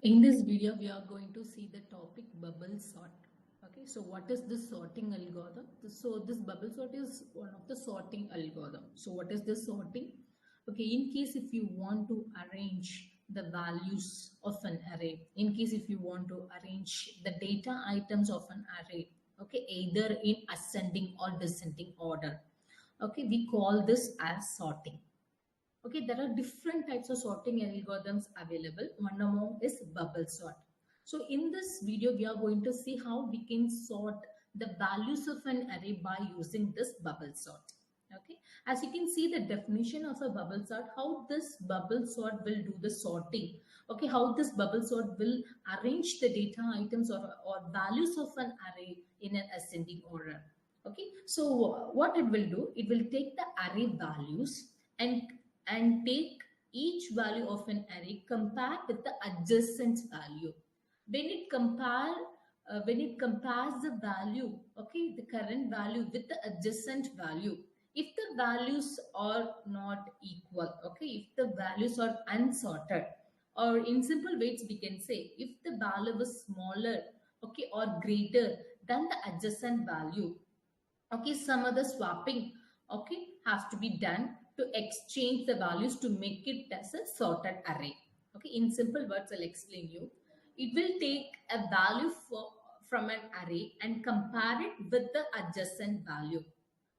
In this video, we are going to see the topic bubble sort. Okay, so what is this sorting algorithm? So this bubble sort is one of the sorting algorithm. So what is this sorting? Okay, in case if you want to arrange the values of an array, in case if you want to arrange the data items of an array, okay, either in ascending or descending order, okay, we call this as sorting. Okay, there are different types of sorting algorithms available. One among is bubble sort. So in this video, we are going to see how we can sort the values of an array by using this bubble sort. Okay, as you can see the definition of a bubble sort, how this bubble sort will do the sorting. Okay, how this bubble sort will arrange the data items or values of an array in an ascending order. Okay, so what it will do, it will take the array values and take each value of an array compared with the adjacent value. When it when it compares the value, okay, the current value with the adjacent value, if the values are not equal, okay, if the values are unsorted, or in simple words we can say if the value is smaller, okay, or greater than the adjacent value, okay, some other swapping, okay, has to be done to exchange the values to make it as a sorted array. Okay, in simple words I'll explain you. It will take a value from an array and compare it with the adjacent value.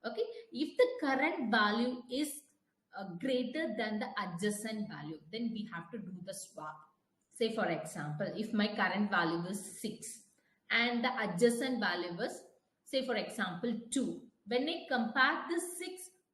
Okay, if the current value is greater than the adjacent value, then we have to do the swap. Say for example, if my current value is 6 and the adjacent value is, say for example, 2. When I compare this 6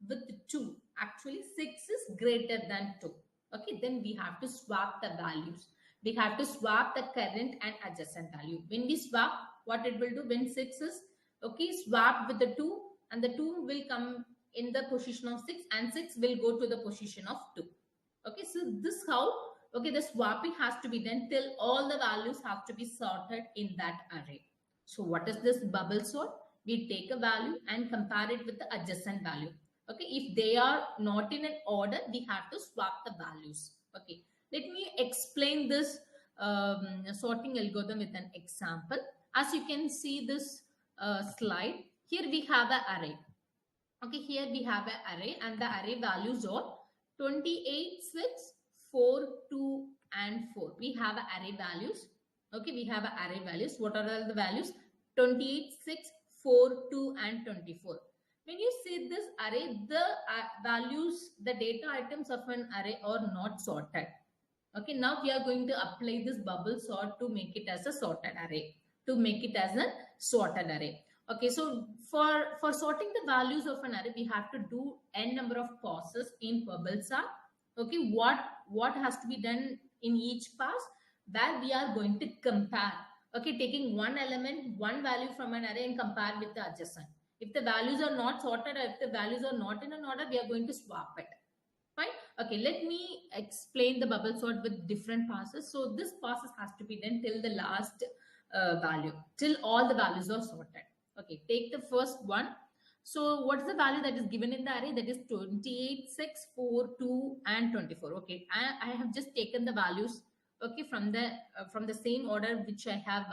with 2, actually 6 is greater than 2. Okay, then we have to swap the values. We have to swap the current and adjacent value. When we swap, what it will do, when 6 is, okay, swap with the 2, and the 2 will come in the position of 6 and 6 will go to the position of 2. Okay, so this how, okay, the swapping has to be done till all the values have to be sorted in that array. So what is this bubble sort? We take a value and compare it with the adjacent value. Okay, if they are not in an order, we have to swap the values. Okay, let me explain this sorting algorithm with an example. As you can see this slide, here we have an array. Okay, here we have an array and the array values are 28, 6, 4, 2 and 4. We have array values. Okay, we have array values. What are all the values? 28, 6, 4, 2 and 24. When you see this array, the values, the data items of an array are not sorted. Okay, now we are going to apply this bubble sort to make it as a sorted array, to make it as a sorted array. Okay, so for sorting the values of an array, we have to do n number of passes in bubble sort. Okay, what has to be done in each pass, where we are going to compare, okay, taking one element, one value from an array and compare with the adjacent. If the values are not sorted, or if the values are not in an order, we are going to swap it. Fine. Okay, let me explain the bubble sort with different passes. So this passes has to be done till the last value, till all the values are sorted. Okay, take the first one. So what is the value that is given in the array? That is 28, 6, 4, 2 and 24. Okay, I have just taken the values, okay, from the same order which I have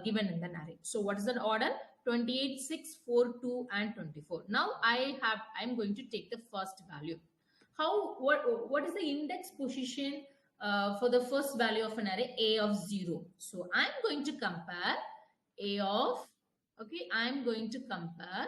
given in the array. So what is the order? 28, 6, 4, 2 and 24. Now I'm going to take the first value. What is the index position for the first value of an array? A of 0. So I'm going to compare a of, okay, I'm going to compare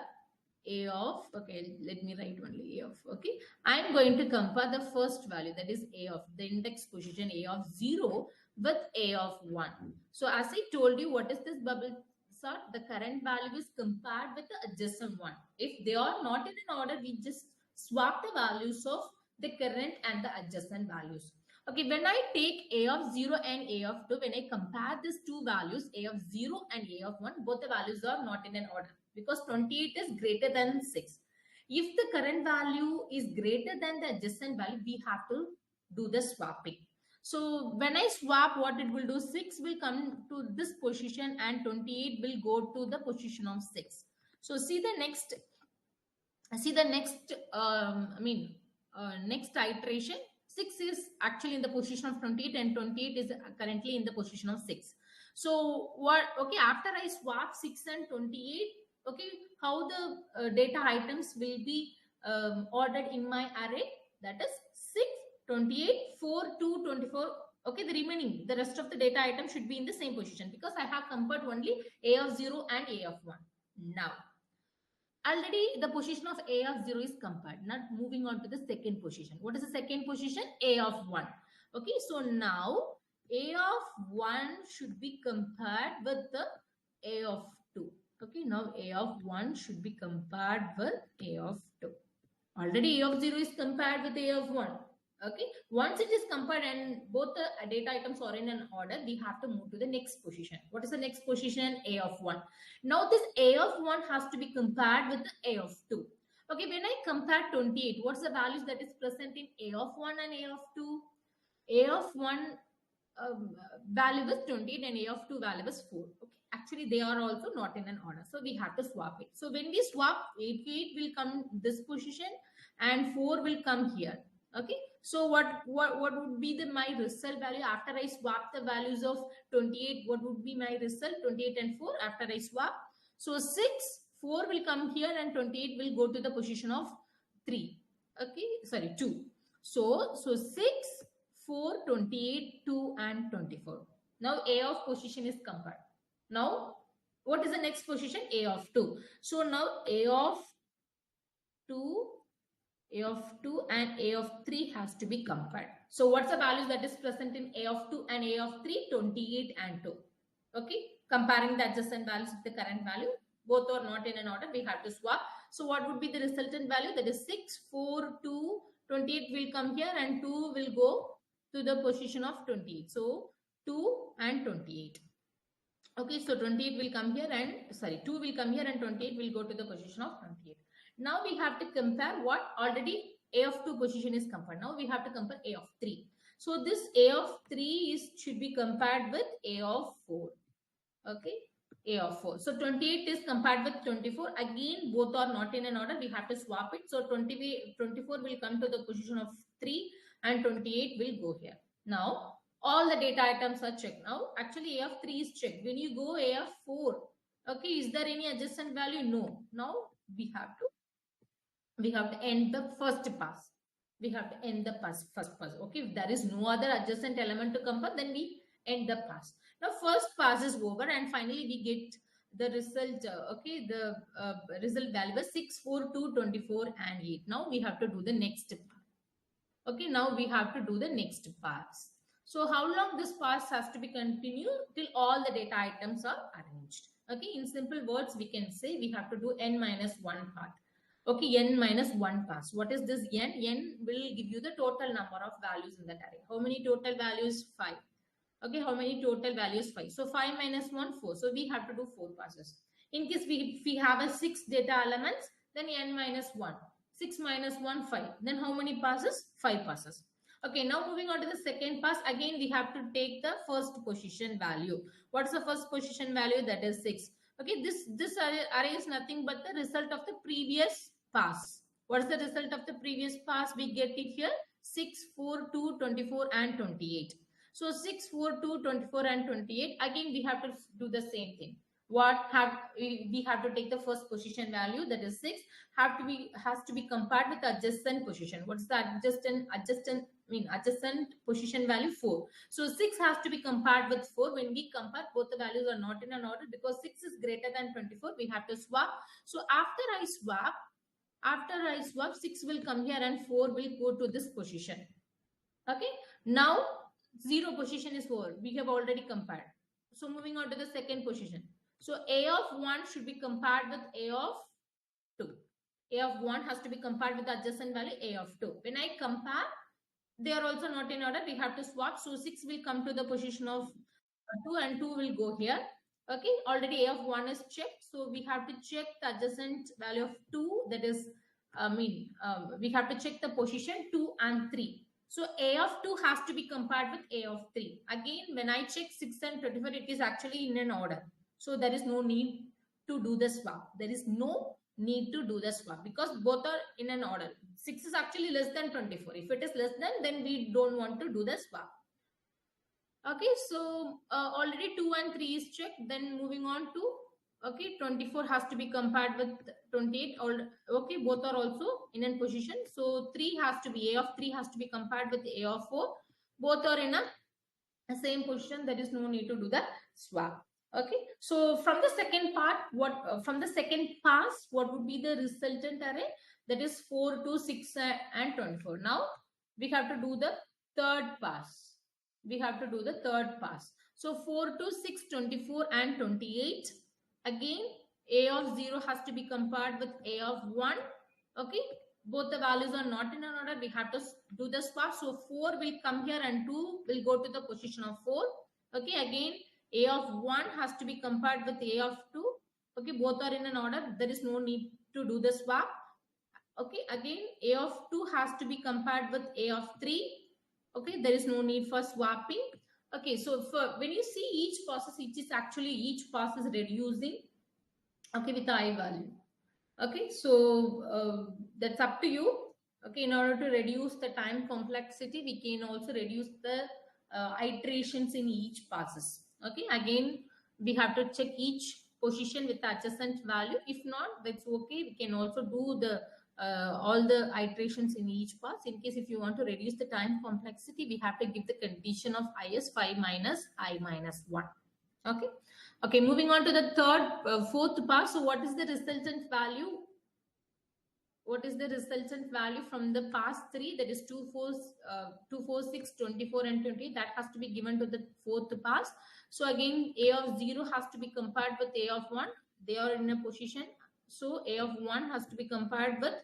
a of, okay, let me write only a of, okay, I'm going to compare the first value, that is a of the index position a of 0 with a of 1. So as I told you, what is this bubble sort? The current value is compared with the adjacent one. If they are not in an order, we just swap the values of the current and the adjacent values. Okay, when I take a of 0 and a of 2, when I compare these two values, a of 0 and a of 1, both the values are not in an order because 28 is greater than 6. If the current value is greater than the adjacent value, we have to do the swapping. So when I swap, what it will do, 6 will come to this position and 28 will go to the position of 6. So see the next next iteration. 6 is actually in the position of 28 and 28 is currently in the position of 6. So what, okay, after I swap 6 and 28, okay, how the data items will be ordered in my array, that is 6, 28, 4, 2, 24. Okay, the remaining, the rest of the data item should be in the same position because I have compared only a of 0 and a of 1. Now already the position of a of 0 is compared. Now moving on to the second position. What is the second position? A of 1. Okay, so now a of 1 should be compared with the a of 2. Okay, now a of 1 should be compared with a of 2. Already a of 0 is compared with a of 1. Okay, once it is compared and both the data items are in an order, we have to move to the next position. What is the next position? A of 1. Now this a of 1 has to be compared with the a of 2. Okay, when I compare 28, what's the values that is present in a of 1 and a of 2? A of 1 value is 28 and a of 2 value is 4. Okay, actually they are also not in an order, so we have to swap it. So when we swap, 88 will come this position and 4 will come here. Okay, so what would be the my result value after I swap the values of 28? What would be my result? 28 and 4 after I swap. So 6, 4 will come here and 28 will go to the position of 3. Okay, sorry, 2. So 6, 4, 28, 2 and 24. Now a of position is compared. Now what is the next position? A of 2. So now a of 2, a of 2 and a of 3 has to be compared. So what's the values that is present in a of 2 and a of 3? 28 and 2. Okay, comparing the adjacent values with the current value, both are not in an order, we have to swap. So what would be the resultant value? That is 6, 4, 2, 28 will come here and 2 will go to the position of 28. So 2 and 28. Okay, so 28 will come here and 2 will come here and 28 will go to the position of 28. Now we have to compare what already a of 2 position is compared. Now we have to compare a of 3. So this a of 3 should be compared with a of 4. Okay, a of 4. So 28 is compared with 24. Again, both are not in an order. We have to swap it. So 24 will come to the position of 3 and 28 will go here. Now all the data items are checked. Now actually a of 3 is checked. When you go a of 4, okay, is there any adjacent value? No. Now we have to end the first pass. We have to end the first pass. Okay, if there is no other adjacent element to compare, then we end the pass. Now first pass is over and finally we get the result. Okay, the result value is 6, 4, 2, 24 and 8. Now we have to do the next pass. Okay, now we have to do the next pass. So how long this pass has to be continued? Till all the data items are arranged. Okay, in simple words we can say we have to do n minus 1 path. Okay, n minus 1 pass. What is this n? N will give you the total number of values in that array. How many total values? 5. Okay, how many total values? 5. So 5 minus 1, 4. So we have to do 4 passes. In case we have a 6 data elements, then n minus 1. 6 minus 1, 5. Then how many passes? 5 passes. Okay, now moving on to the second pass. Again, we have to take the first position value. What's the first position value? That is 6. Okay, this array is nothing but the result of the previous pass. What is the result of the previous pass? We get it here. 6, 4, 2, 24 and 28. So 6, 4, 2, 24 and 28. Again, we have to do the same thing. We have to take the first position value, that is 6, has to be compared with adjacent position. What's the adjacent position value? 4. So 6 has to be compared with 4. When we compare, both the values are not in an order because 6 is greater than 24. We have to swap. So after I swap, 6 will come here and 4 will go to this position. Okay, now 0 position is 4. We have already compared. So moving on to the second position. So a of 1 should be compared with a of 2. A of 1 has to be compared with the adjacent value a of 2. When I compare, they are also not in order. We have to swap. So 6 will come to the position of 2 and 2 will go here. Okay, already a of 1 is checked. So we have to check the adjacent value of 2. That is, we have to check the position 2 and 3. So a of 2 has to be compared with a of 3. Again, when I check 6 and 24, it is actually in an order. So there is no need to do the swap. There is no need to do the swap because both are in an order. 6 is actually less than 24. If it is less than, then we don't want to do the swap. Okay, so already 2 and 3 is checked. Then moving on to, okay, 24 has to be compared with 28. Okay, both are also in a position. So 3 has to be, A of 3 has to be compared with A of 4. Both are in a same position. There is no need to do the swap. Okay, so from the second part, from the second pass, what would be the resultant array? That is 4, 2, 6 and 24. Now we have to do the third pass. We have to do the third pass. So 4, 2, 6, 24 and 28. Again, A of 0 has to be compared with A of 1. Okay, both the values are not in an order. We have to do the swap. So 4 will come here and 2 will go to the position of 4. Okay, again, A of 1 has to be compared with A of 2. Okay, both are in an order. There is no need to do the swap. Okay, again, A of 2 has to be compared with A of 3. Okay, there is no need for swapping. Okay, so for when you see each process, each pass is reducing, okay, with the I value. Okay, so that's up to you. Okay, in order to reduce the time complexity, we can also reduce the iterations in each passes. Okay, again, we have to check each position with the adjacent value. If not, that's okay. We can also do the all the iterations in each pass. In case if you want to reduce the time complexity, we have to give the condition of is 5 minus I minus 1. Okay. Okay, moving on to the fourth pass. So what is the resultant value? What is the resultant value from the pass 3? That is 2, 4, 6, 24 and 20. That has to be given to the fourth pass. So again, A of 0 has to be compared with A of 1. They are in a position. So A of 1 has to be compared with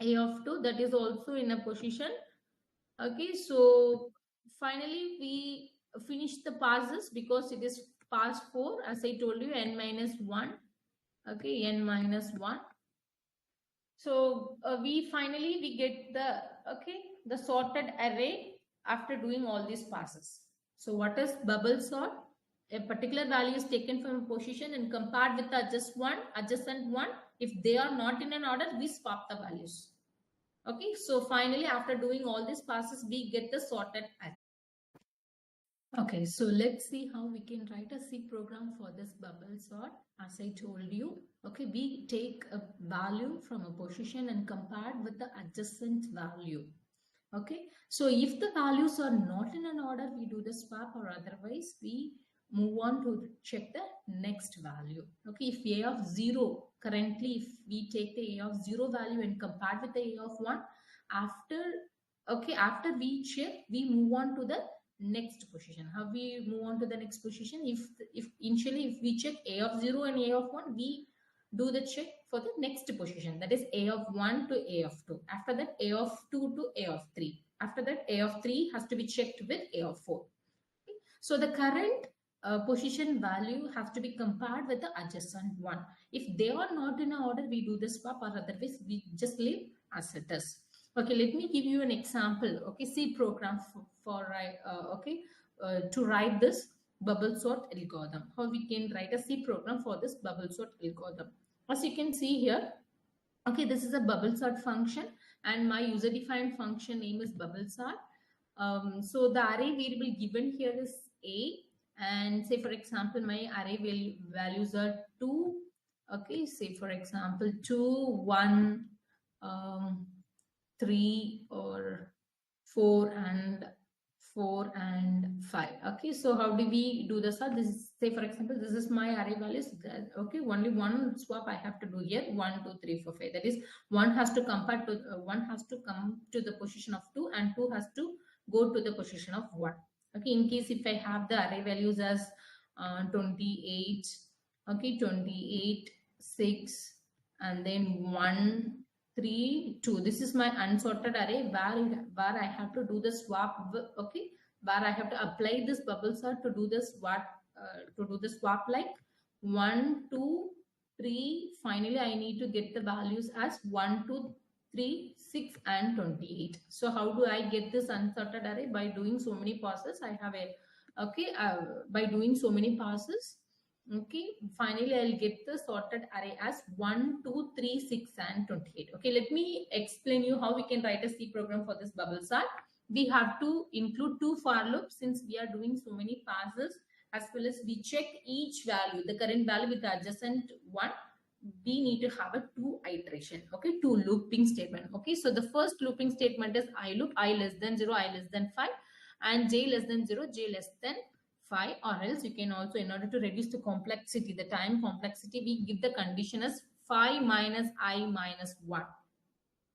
A of 2. That is also in a position. Okay, so finally we finish the passes because it is pass 4. As I told you, n minus 1. Okay, n minus 1. So we get the sorted array after doing all these passes. So what is bubble sort? A particular value is taken from a position and compared with the adjacent one. If they are not in an order, we swap the values. Okay, so finally after doing all these passes, we get the sorted array. Okay, so let's see how we can write a C program for this bubble sort. As I told you, okay, we take a value from a position and compare with the adjacent value. Okay, so if the values are not in an order, we do the swap, or otherwise we move on to check the next value. Okay, if A of 0, currently if we take the A of 0 value and compare with the A of 1, after we check, we move on to the next position. How we move on to the next position? If initially if we check A of 0 and A of 1, we do the check for the next position, that is A of 1 to A of 2. After that, A of 2 to A of 3. After that, A of 3 has to be checked with A of 4. Okay. So the current position value has to be compared with the adjacent one. If they are not in order, we do the swap, or otherwise we just leave as it is. Okay, let me give you an example. Okay, C program to write this bubble sort algorithm. How we can write a C program for this bubble sort algorithm. As you can see here, okay, this is a bubble sort function and my user defined function name is bubble sort. So the array variable given here is A, and say for example my array values are 2. Okay, say for example 2, 1, 3 or 4 and 5. Okay, so how do we do this? This is, say for example, this is my array values. Okay, only one swap I have to do here. 1, 2, 3, 4, 5. That is, one has to come to the position of 2 and 2 has to go to the position of 1. Okay, in case if I have the array values as 28, okay, 28, 6, and then 1, 3, 2. This is my unsorted array where I have to do the swap. Okay, where I have to apply this bubble sort to do this swap like 1, 2, 3. Finally, I need to get the values as 1, 2, 3, 6, and 28. So how do I get this unsorted array? By doing so many passes. I have a by doing so many passes. Okay, finally I'll get the sorted array as 1, 2, 3, 6 and 28. Okay, let me explain you how we can write a C program for this bubble sort. We have to include two for loops since we are doing so many passes, as well as we check each value, the current value with the adjacent one. We need to have a two iteration, okay, two looping statement. Okay, so the first looping statement is I loop I less than 0, I less than 5, and j less than 0, j less than 5, or else you can also, in order to reduce the complexity, the time complexity, we give the condition as 5 minus I minus 1.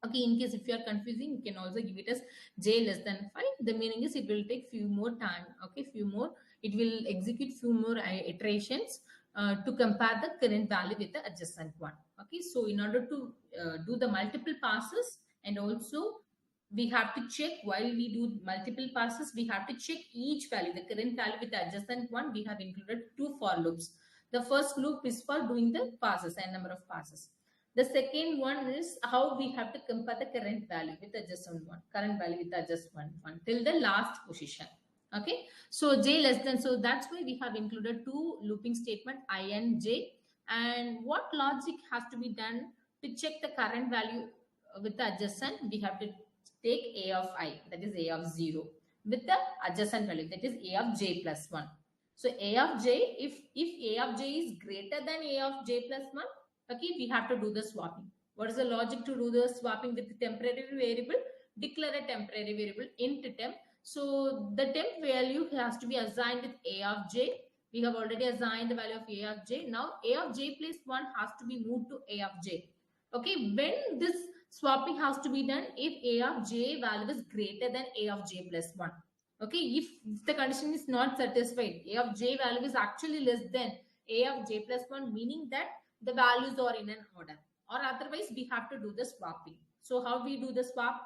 Okay, in case if you are confusing, you can also give it as j less than 5. The meaning is it will take few more time, okay, few more, it will execute few more iterations to compare the current value with the adjacent one. Okay, so in order to do the multiple passes, and also we have to check, while we do multiple passes, we have to check each value, the current value with the adjacent one. We have included two for loops. The first loop is for doing the passes and number of passes. The second one is how we have to compare the current value with the adjacent one, current value with the adjacent one till the last position. Okay, so j less than, so that's why we have included two looping statement I and j. And what logic has to be done to check the current value with the adjacent? We have to take a of I, that is a of 0, with the adjacent value, that is a of j plus 1. So a of j, if a of j is greater than a of j plus 1, okay, we have to do the swapping. What is the logic to do the swapping with the temporary variable? Declare a temporary variable int temp. So the temp value has to be assigned with a of j. We have already assigned the value of a of j. Now a of j plus 1 has to be moved to a of j. Okay, when this swapping has to be done, if a of j value is greater than a of j plus 1. Okay, if the condition is not satisfied, a of j value is actually less than a of j plus 1, meaning that the values are in an order, or otherwise we have to do the swapping. So how we do the swap?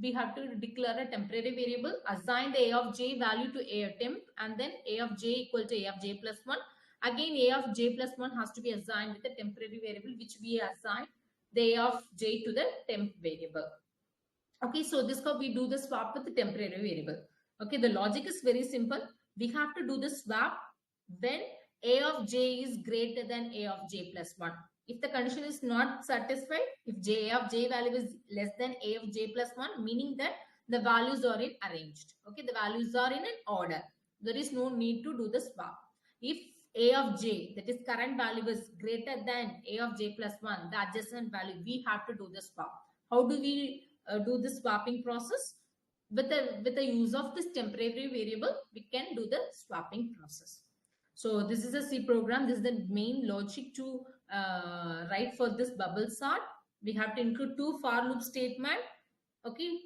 We have to declare a temporary variable, assign the a of j value to a temp, and then a of j equal to a of j plus 1. Again, a of j plus 1 has to be assigned with a temporary variable, which we assign the a of j to the temp variable. Okay, so this how we do the swap with the temporary variable. Okay, the logic is very simple. We have to do the swap when a of j is greater than a of j plus 1. If the condition is not satisfied, if j of j value is less than a of j plus 1, meaning that the values are in arranged. Okay, the values are in an order. There is no need to do the swap. If a of j, that is current value, is greater than a of j plus 1, the adjacent value, we have to do the swap. How do we do the swapping process? With the use of this temporary variable, we can do the swapping process. So this is a C program. This is the main logic to write for this bubble sort. We have to include two for loop statement. Okay,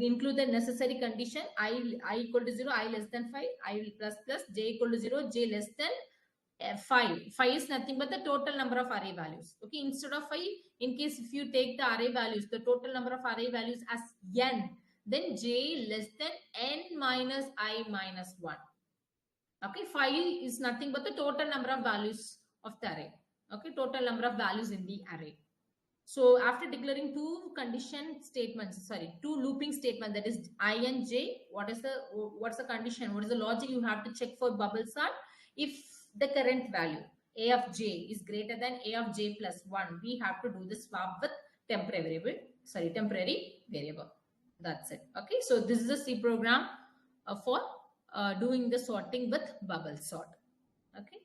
include the necessary condition I equal to 0, I less than 5, I plus plus, j equal to 0, j less than 5. 5 is nothing but the total number of array values. Okay, instead of 5, in case if you take the array values, the total number of array values as n, then j less than n minus I minus 1. Okay, 5 is nothing but the total number of values of the array. Okay, total number of values in the array. So after declaring two condition statements, sorry, two looping statements, that is I and j, what's the condition? What is the logic you have to check for bubble sort? If the current value a of j is greater than a of j plus 1, we have to do the swap with temporary variable. That's it. Okay, so this is a C program for doing the sorting with bubble sort. Okay.